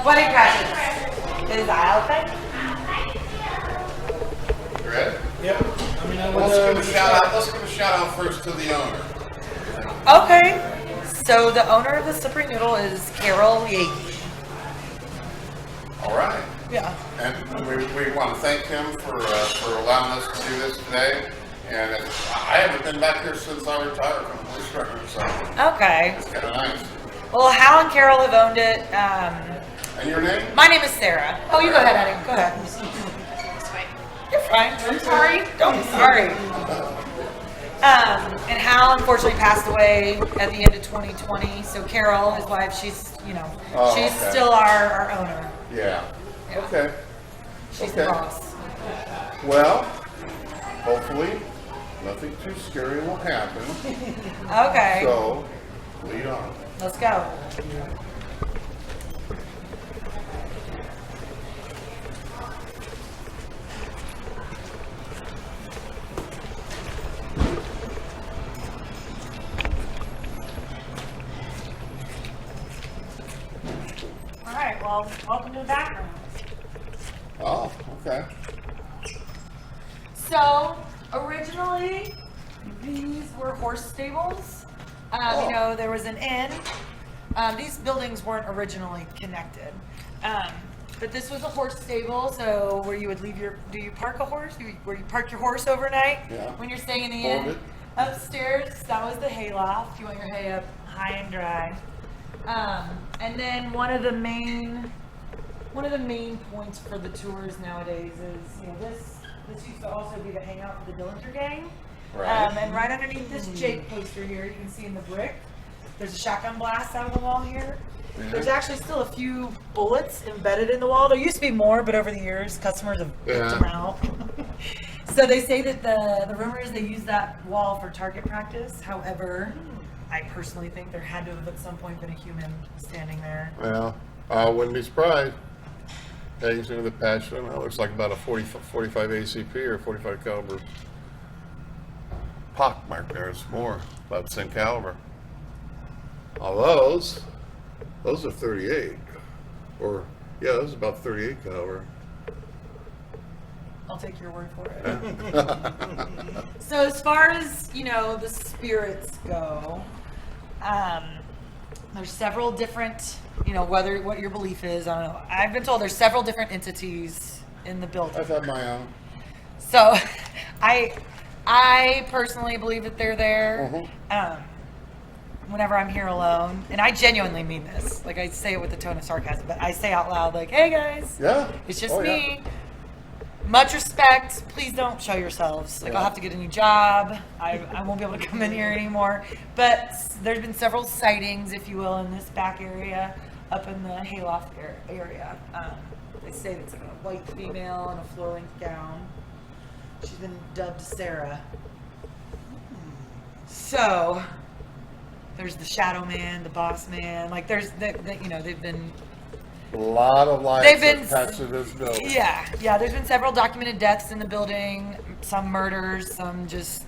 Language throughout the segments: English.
Wedding crashes. Is that okay? You ready? Yep. I mean, Let's give a shout out first to the owner. Okay. So the owner of the Slippery Noodle is Carol Yagi. All right. Yeah. And we want to thank him for allowing us to do this today. And I haven't been back here since I retired from the police department, so Okay. it's kind of nice. Well, Hal and Carol have owned it. And your name? My name is Sarah. Oh, you go ahead, Eddie. Go ahead. You're fine. I'm sorry. Don't be sorry. And Hal unfortunately passed away at the end of 2020. So Carol, his wife, she's she's still our owner. Yeah. Okay. She's the boss. Well, hopefully nothing too scary will happen. Okay. So, lead on. Let's go. All right, well, welcome to the background. Oh, okay. So, originally, these were horse stables. There was an inn. These buildings weren't originally connected. But this was a horse stable, so where you would leave do you park a horse? Where you park your horse overnight? Yeah. When you're staying in the inn? Upstairs, that was the hay loft. You want your hay up high and dry. And then one of the main points for the tours nowadays is, this used to also be the hangout for the Dillinger gang. Right. And right underneath this Jake poster here, you can see in the brick, there's a shotgun blast out of the wall here. Mm-hmm. There's actually still a few bullets embedded in the wall. There used to be more, but over the years, customers have picked them out. So they say that the rumor is they use that wall for target practice. However, I personally think there had to have at some point been a human standing there. Well, I wouldn't be surprised. Heading into the passion, it looks like about a 45 ACP or 45 caliber pock mark there. It's more about the same caliber. All those are 38, or yeah, those are about 38 caliber. I'll take your word for it. So as far as the spirits go, there's several different, what your belief is, I don't know. I've been told there's several different entities in the building. I've had my own. So, I personally believe that they're there. Whenever I'm here alone, and I genuinely mean this. Like, I say it with a tone of sarcasm, but I say out loud, like, "Hey guys, Yeah, it's just me. Much respect. Please don't show yourselves. Like, I'll have to get a new job. I won't be able to come in here anymore." But there's been several sightings, if you will, in this back area, up in the hayloft area. They say it's like a white female in a floor-length gown. She's been dubbed Sarah. So there's the Shadow Man, the Boss Man. Like they've been a lot of lights attached to this building. Yeah. There's been several documented deaths in the building. Some murders, some just.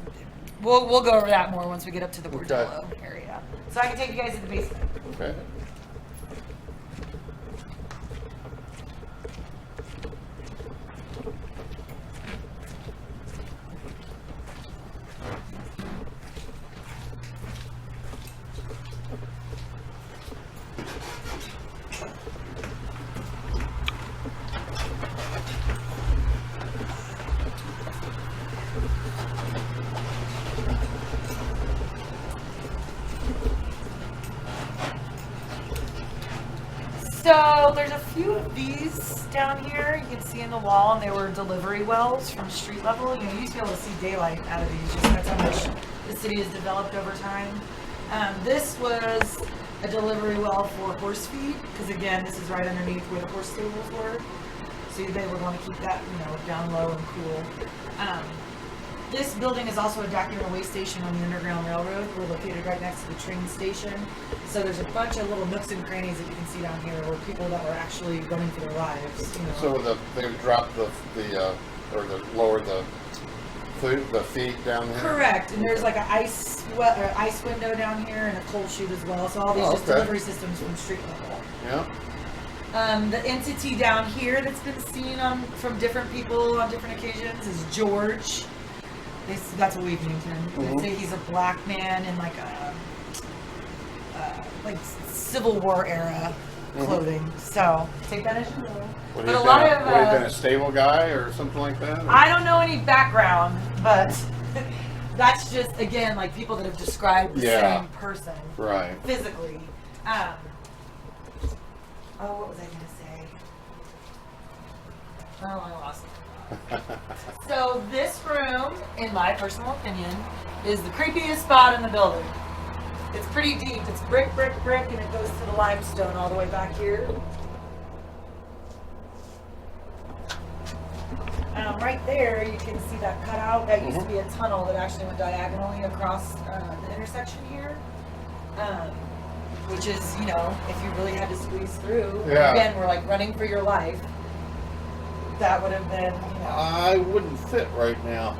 We'll go over that more once we get up to the Bordello area. So I can take you guys to the basement. Okay. So there's a few of these down here you can see in the wall, and they were delivery wells from street level. You used to be able to see daylight out of these, just that's how much the city has developed over time. This was a delivery well for horse feed, because again, this is right underneath where the horse stables were. So they would want to keep that, down low and cool. This building is also a document way station on the Underground Railroad. We're located right next to the train station. So there's a bunch of little nooks and crannies that you can see down here where people that were actually running for their lives. So they dropped or lowered the feet down there? Correct. And there's like an ice window down here and a cold chute as well. So all these just delivery systems from street level. Yeah. The entity down here that's been seen from different people on different occasions is George. That's what we've named him. They say he's a black man in like Civil War era clothing. So take that as you will. Would he have been a stable guy or something like that? Or? I don't know any background, but that's just again like people that have described the same person, right? Physically. What was I going to say? Oh, I lost it. So this room, in my personal opinion, is the creepiest spot in the building. It's pretty deep. It's brick, brick, brick, and it goes to the limestone all the way back here. Right there, you can see that cutout. That used to be a tunnel that actually went diagonally across the intersection here. Which is, you know, if you really had to squeeze through, again, we're like running for your life. That would have been, you know. I wouldn't fit right now.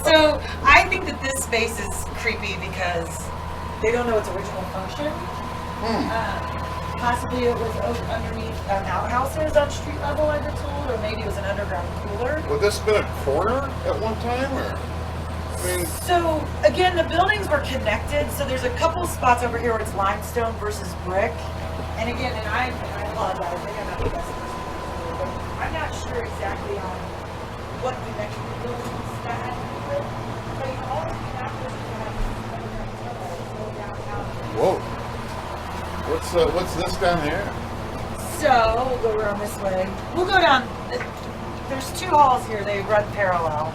So I think that this space is creepy because they don't know its original function. Possibly it was underneath outhouses on street level, I've been told, or maybe it was an underground cooler. Would this have been a corner at one time, or? So again, the buildings were connected. So there's a couple spots over here where it's limestone versus brick. And again, and I apologize, maybe I'm not the best person, but I'm not sure exactly on what connection the buildings had. But you all of the connectors Whoa! What's this down here? So we'll go around this way. We'll go down. There's two halls here. They run parallel.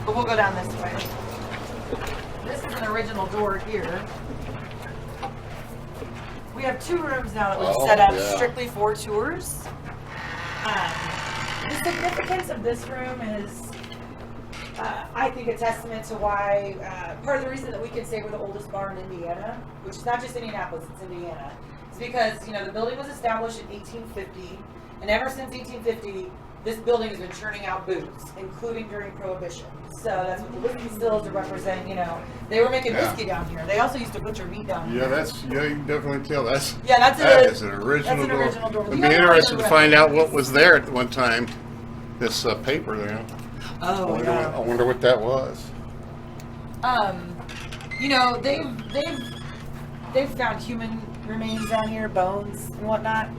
But we'll go down this way. This is an original door here. We have 2 rooms now that we've set up strictly for tours. The significance of this room is, I think, a testament to why, part of the reason that we can say we're the oldest bar in Indiana, which is not just Indianapolis, it's Indiana, is because, you know, the building was established in 1850, and ever since 1850, this building has been churning out booze, including during Prohibition. So that's what the whiskey stills to represent, you know. They were making whiskey down here. They also used to butcher meat down here. Yeah, you can definitely tell. That is an original door. It'd be interesting to find out what was there at one time. This paper there. I wonder what that was. You know, they've found human remains down here, bones and whatnot.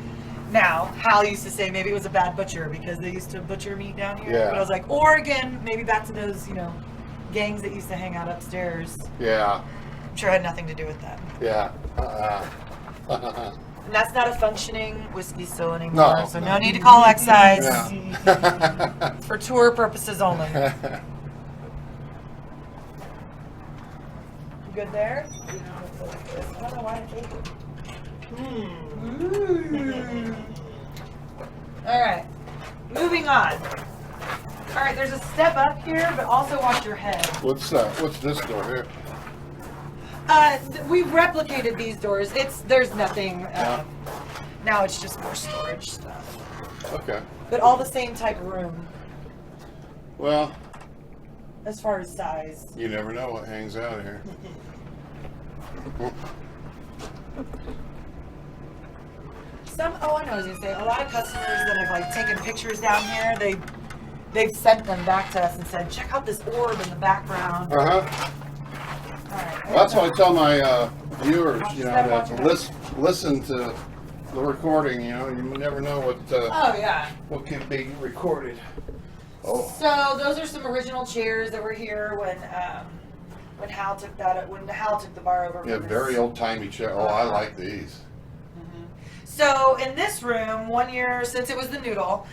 Now, Hal used to say maybe it was a bad butcher because they used to butcher meat down here. Yeah. But I was like, or again, maybe back to those, you know, gangs that used to hang out upstairs. Yeah. I'm sure it had nothing to do with that. Yeah. And that's not a functioning whiskey still anymore. No. So no need to call excise. Yeah. For tour purposes only. You good there? I don't know why I take it. All right, moving on. All right, there's a step up here, but also watch your head. What's this door here? We've replicated these doors. There's nothing. Now it's just more storage stuff. Okay. But all the same type of room. Well, as far as size. You never know what hangs out here. I know what I was gonna say. A lot of customers that have like taken pictures down here, they've sent them back to us and said, check out this orb in the background. All right. Well, that's what I tell my viewers, you know, that listen to the recording. You know, you never know what can be recorded. Oh. So those are some original chairs that were here when Hal took the bar over. Yeah, very old timey chair. Oh, I like these. So in this room, 1 year since it was the Noodle,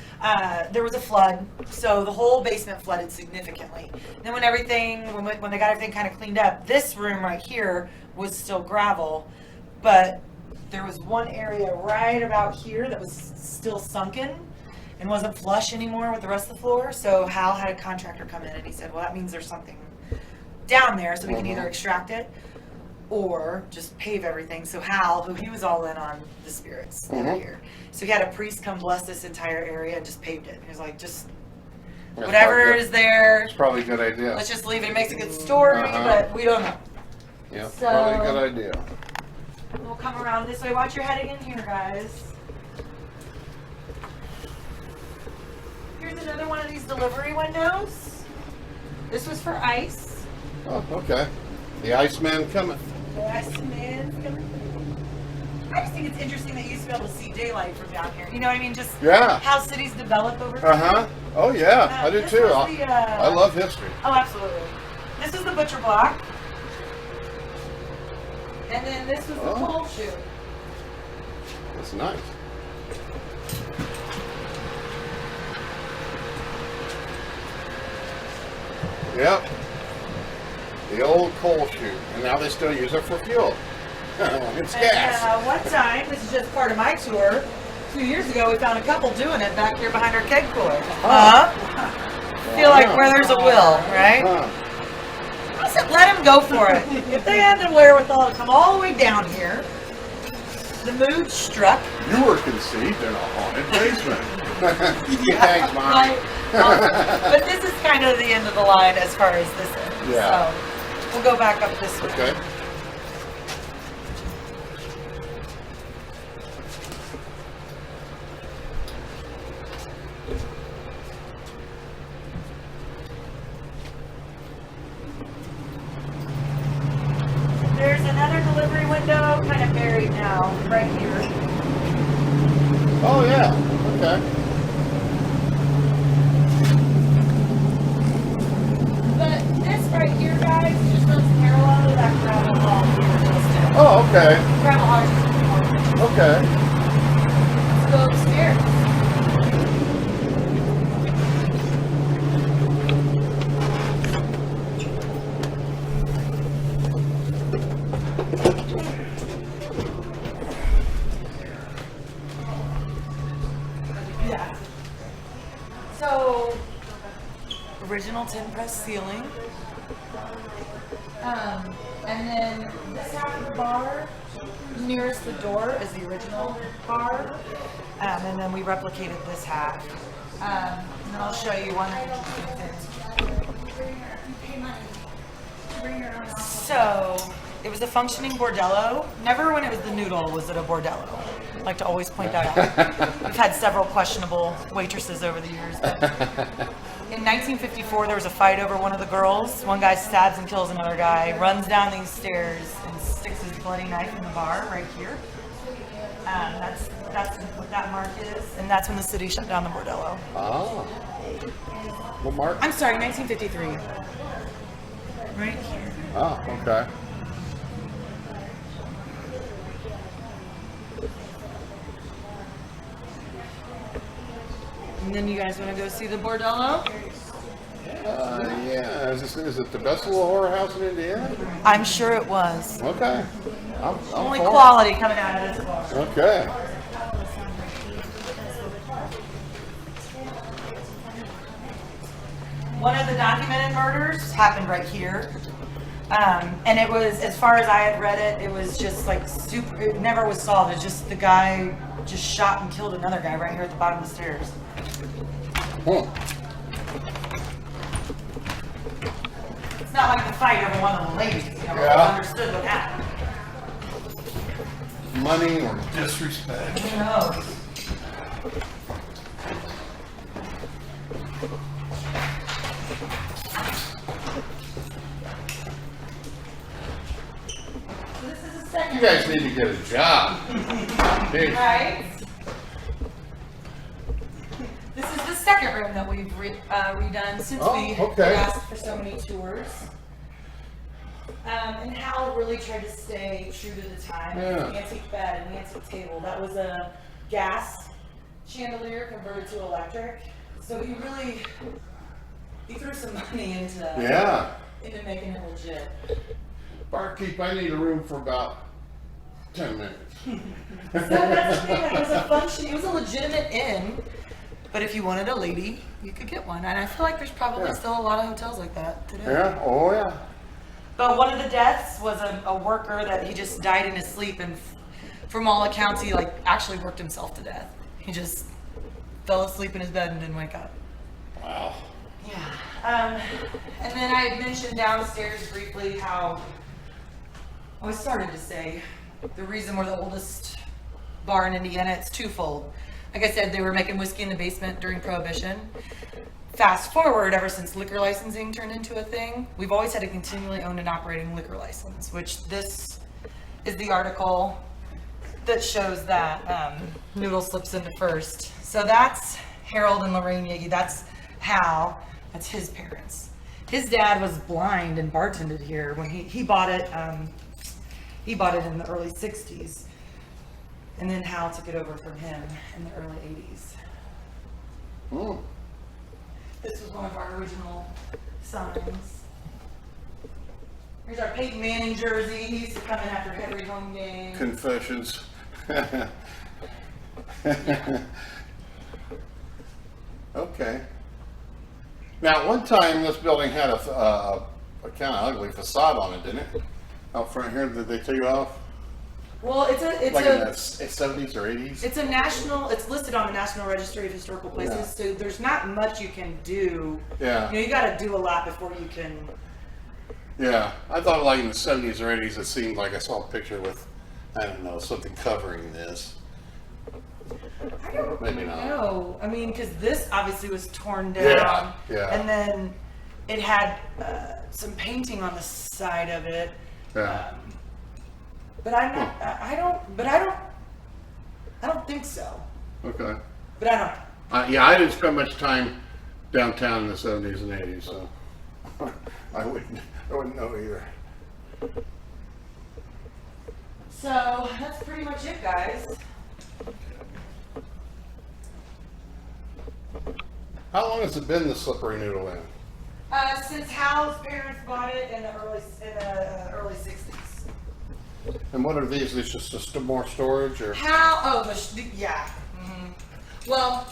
there was a flood. So the whole basement flooded significantly. Then when they got everything kind of cleaned up, this room right here was still gravel, but there was one area right about here that was still sunken and wasn't flush anymore with the rest of the floor. So Hal had a contractor come in and he said, well, that means there's something down there, so we can either extract it or just pave everything. So Hal, who he was all in on the spirits every year, so he had a priest come bless this entire area and just paved it. He was like, just whatever is there. It's probably a good idea. Let's just leave it. It makes a good story, but we don't know. Yeah, probably a good idea. We'll come around this way. Watch your heading in here, guys. Here's another one of these delivery windows. This was for ice. Oh, okay. The Iceman coming. The Iceman's coming. I just think it's interesting that you used to be able to see daylight from down here. You know what I mean? Just how cities develop over time. Uh-huh. Oh, yeah. I do too. I love history. Oh, absolutely. This is the butcher block. And then this was the coal chute. That's nice. Yep. The old coal chute. And now they still use it for fuel. It's gas. One time, this is just part of my tour, a few years ago, we found a couple doing it back here behind our keg cooler. Feel like where there's a will, right? I said, let them go for it. If they had the wherewithal to come all the way down here, the mood struck. You were conceived in a haunted basement. Thanks, Mom. Right. But this is kind of the end of the line as far as this is. Yeah. So we'll go back up this way. Okay. There's another delivery window, kind of buried now, right here. Oh, yeah. Okay. But this right here, guys, just runs parallel to that gravel hall here. Oh, okay. Gravel hall is Okay. Let's go upstairs. Yeah. So, original tin press ceiling. And then this half of the bar, nearest the door, is the original bar. And then we replicated this half. And then I'll show you one interesting thing. So, it was a functioning bordello. Never when it was the Noodle was it a bordello. I like to always point that out. We've had several questionable waitresses over the years. But in 1954, there was a fight over one of the girls. One guy stabs and kills another guy, runs down these stairs and sticks his bloody knife in the bar right here. That's what that mark is, and that's when the city shut down the bordello. Oh. What mark? I'm sorry, 1953. Right here. Oh, okay. And then you guys want to go see the bordello? Yeah. Is it the best little horror house in Indiana? I'm sure it was. Okay. I'm Only for it. quality coming out of this bar. Okay. One of the documented murders happened right here. And it was, as far as I had read it, it was just like super, it never was solved. It's just the guy just shot and killed another guy right here at the bottom of the stairs. It's not like the fight over one of the ladies, you know, understood what happened. Money or disrespect. Who knows? You guys need to get a job. Right? This is the second room that we've redone since we asked for so many tours. And Hal really tried to stay true to the time. Yeah. The antique bed and the antique table. That was a gas chandelier converted to electric. So he threw some money into making it legit. Barkeep, I need a room for about 10 minutes. So that's the thing, like, it was a legitimate inn, but if you wanted a lady, you could get one. And I feel like there's probably still a lot of hotels like that today. Yeah, oh yeah. But one of the deaths was a worker that he just died in his sleep, and from all accounts, he actually worked himself to death. He just fell asleep in his bed and didn't wake up. Wow. Yeah. And then I had mentioned downstairs briefly how I started to say the reason we're the oldest bar in Indiana, it's twofold. Like I said, they were making whiskey in the basement during Prohibition. Fast forward, ever since liquor licensing turned into a thing, we've always had a continually owned and operating liquor license, which this is the article that shows that Noodle slips into first. So that's Harold and Lorraine Yagi. That's Hal. That's his parents. His dad was blind and bartended here when he bought it. He bought it in the early 60s. And then Hal took it over from him in the early 80s. Oh. This was one of our original signs. Here's our Peyton Manning jersey. He used to come in after every home game. Confessions. Okay. Now, one time this building had a kind of ugly facade on it, didn't it? Out front here, did they take it off? Well, it's like in the 70s or 80s? It's a national, it's listed on the National Registry of Historical Places, Yeah. so there's not much you can do. Yeah. You know, you gotta do a lot before you can. Yeah, I thought like in the 70s or 80s, it seemed like I saw a picture with, I don't know, something covering this. I don't Maybe not. know. I mean, because this obviously was torn down. Yeah, yeah. And then it had some painting on the side of it. Yeah. But I'm not, I don't think so. Okay. But I don't. Yeah, I didn't spend much time downtown in the 70s and 80s, so I wouldn't know either. So that's pretty much it, guys. How long has it been the Slippery Noodle Inn? Since Hal's parents bought it in the early 60s. And what are these? These just more storage, or? Yeah. Mm-hmm. Well,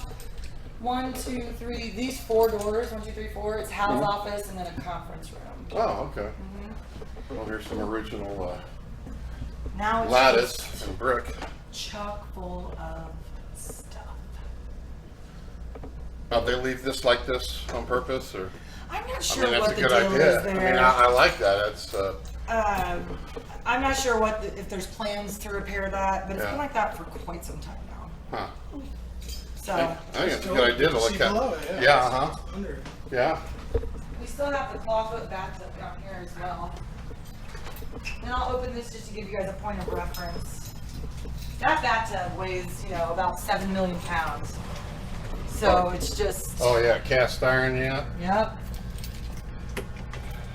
1, 2, 3. These 4 doors. 1, 2, 3, 4. It's Hal's office and then a conference room. Oh, okay. Mm-hmm. Well, here's some original Now it's lattice just and brick. chock full of stuff. They leave this like this on purpose, or? I'm not I sure mean, that's what a the good deal idea. is there. I mean, I like that. It's. I'm not sure if there's plans to repair that, but it's Yeah. been like that for quite some time now. Huh. So I think it's a good idea to look at. Yeah. Under. Yeah. we still have the clawfoot bathtub down here as well. And I'll open this just to give you guys a point of reference. That bathtub weighs, about 7 million pounds. So it's just. Oh yeah, cast iron. Yeah. Yep.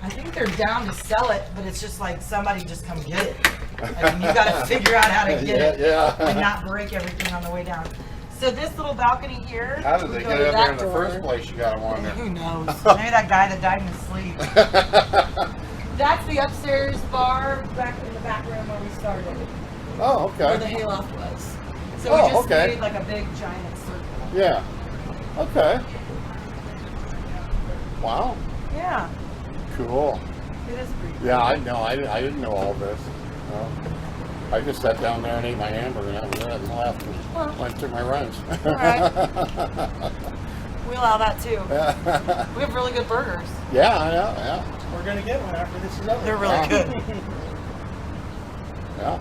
I think they're down to sell it, but it's just like somebody just come get it. I mean, you got to figure out how to get it and not break everything on the way down. So this little balcony here. How did they get it there in the first place? You got to wonder. Who knows? Maybe that guy that died in his sleep. That's the upstairs bar back in the back room where we started, Oh, where the okay. hayloft was. So we just made like a big giant circle. Yeah. Okay. Wow. Yeah, Cool. it is pretty cool. Yeah, I know. I didn't know all this. No. I just sat down there and ate my hamburger and that was it, and left and went and took my runs. All right. We allow that too. We have really good burgers. Yeah, I know. Yeah. We're gonna get one after this is over. They're really good. Yeah.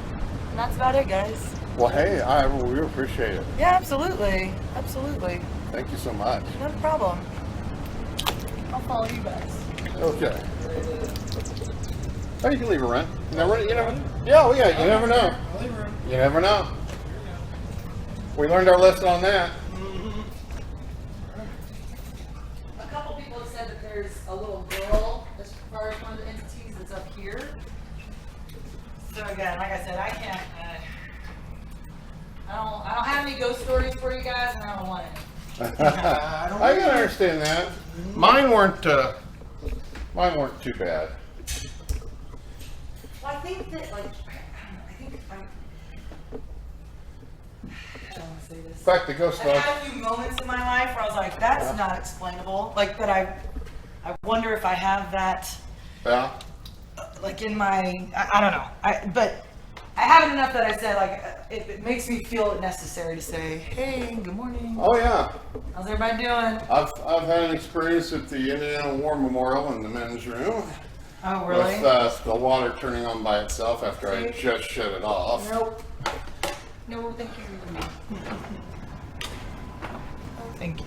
And that's about it, guys. Well, hey, we appreciate it. Yeah, absolutely. Absolutely. Thank you so much. No problem. I'll follow you guys. Okay. Oh, you can leave a rent. You never. Yeah, well, yeah. You never know. I'll leave room. You never know. We learned our lesson on that. A couple people have said that there's a little girl as far as one of the entities that's up here. So again, like I said, I can't. I don't have any ghost stories for you guys, and I don't want any. I can understand that. Mine weren't too bad. Well, I think that I don't want to say this. In fact, the ghost I've stuff. had a few moments in my life where I was like, that's not explainable. Like, but I wonder if I have that, Yeah. like in my, I don't know. But I haven't enough that I said, like, it makes me feel necessary to say, hey, good morning. Oh yeah. How's everybody doing? I've had an experience at the Indiana War Memorial in the men's room. Oh, really? With the water turning on by itself after I just shut it off. Nope. No, thank you. Oh, thank you.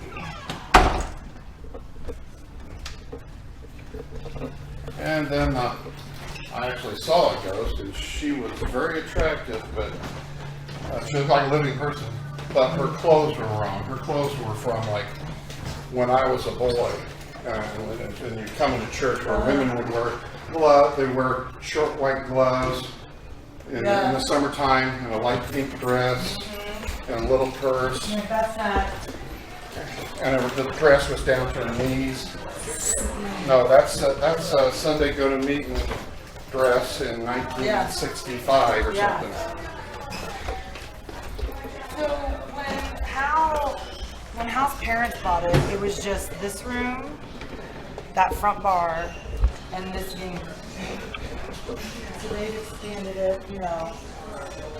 And then I actually saw a ghost, and she was very attractive, but she looked like a living person. But her clothes were wrong. Her clothes were from like when I was a boy. And you come into church where women would wear gloves, they wear short white gloves in the summertime, and a light pink dress, and a little purse. Yeah, that's not. And the dress was down to her knees. No, that's Sunday go to meeting dress in 1965 or something. So when Hal's parents bought it, it was just this room, that front bar, and this game room. So they expanded it, you know.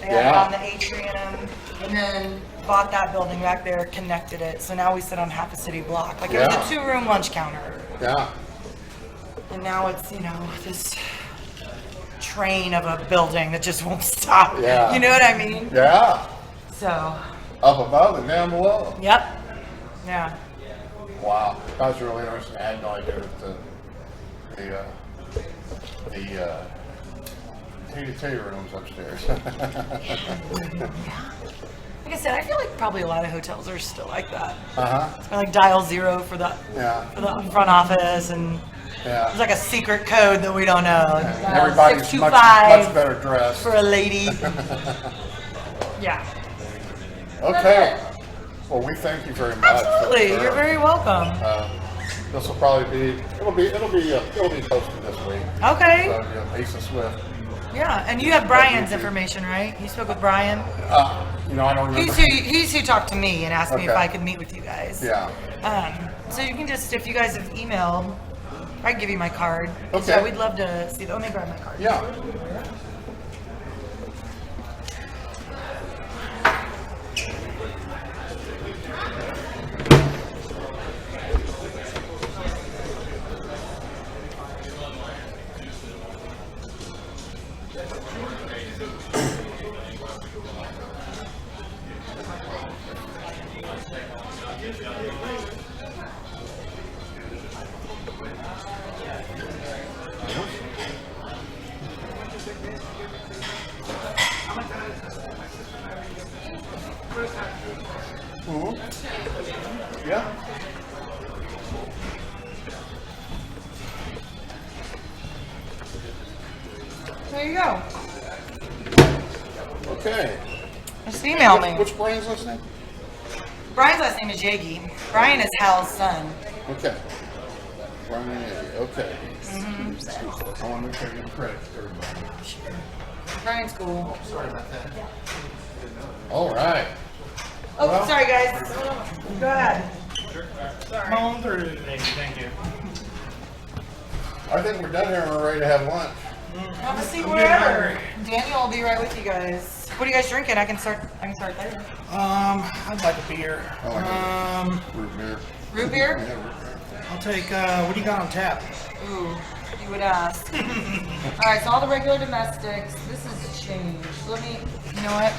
They had it on the atrium, and then bought that building back there, connected it. So now we sit on half a city block. Like it was a 2-room lunch counter. Yeah. And now it's, you know, this train of a building that just won't stop. Yeah. You know what I mean? Yeah. So. Up above and down below. Yep. Yeah. Wow. That was really interesting. I had no idea that the rooms upstairs. Like I said, I feel like probably a lot of hotels are still like that. It's like dial 0 for the front office, and there's like a secret code that we don't know. Like everybody's 625 much better dressed for a lady. Yeah. Okay. Well, we thank you very much. Absolutely, you're very welcome. This will probably it'll be posted this week. Okay. So, Lisa Swift. Yeah, and you have Brian's information, right? You spoke with Brian. I don't remember. He's who talked to me and asked me if I could meet with you guys. Yeah. So you can just, if you guys have emailed, I can give you my card. Okay. So we'd love to see. Let me grab my card. Yeah. Yeah. There you go. Okay. Just email me. What's Brian's last name? Brian's last name is Yagi. Brian is Hal's son. Okay. Brian Yagi. Okay. I want to make sure I give credit to everybody. Brian's cool. Sorry about that. All right. Oh, well, sorry guys. Go ahead. Come on through. Thank you. I think we're done here and we're ready to have lunch. Have a seat wherever. Daniel will be right with you guys. What are you guys drinking? I can start there. I'd like a beer. Root beer. Root beer? Yeah, root beer. I'll take, what do you got on tap? Ooh, you would ask. Alright, so all the regular domestics. This is changed. Let me, you know what?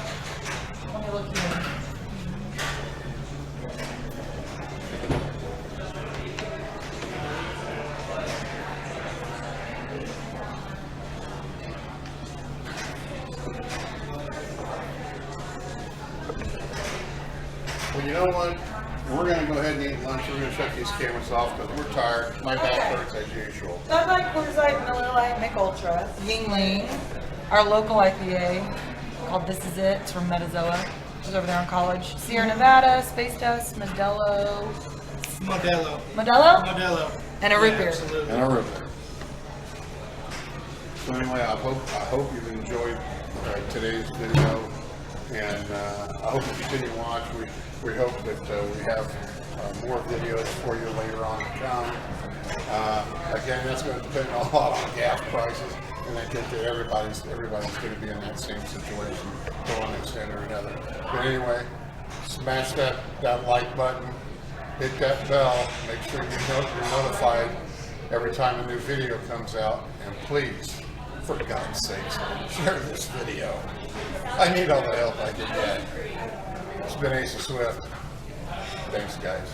Let me look here. Well, you know what? We're going to go ahead and eat lunch. We're going to shut these cameras off because we're tired. My back hurts as usual. Bud Light, Coors Light, Miller Lite, Mick Ultra, Yingling, our local IPA called This Is It. It's from Metazoa. It was over there on College. Sierra Nevada, Space Dust, Modelo. Modelo? And a root beer. Absolutely. And a root beer. So anyway, I hope you've enjoyed today's video, and I hope you continue to watch. We hope that we have more videos for you later on to come. Again, that's going to depend a lot on gas prices, and I think that everybody's going to be in that same situation to one extent or another. But anyway, smash that like button, hit that bell, make sure you're notified every time a new video comes out, And please, for God's sakes, share this video. I need all the help I can get. It's been Asa Swift. Thanks, guys.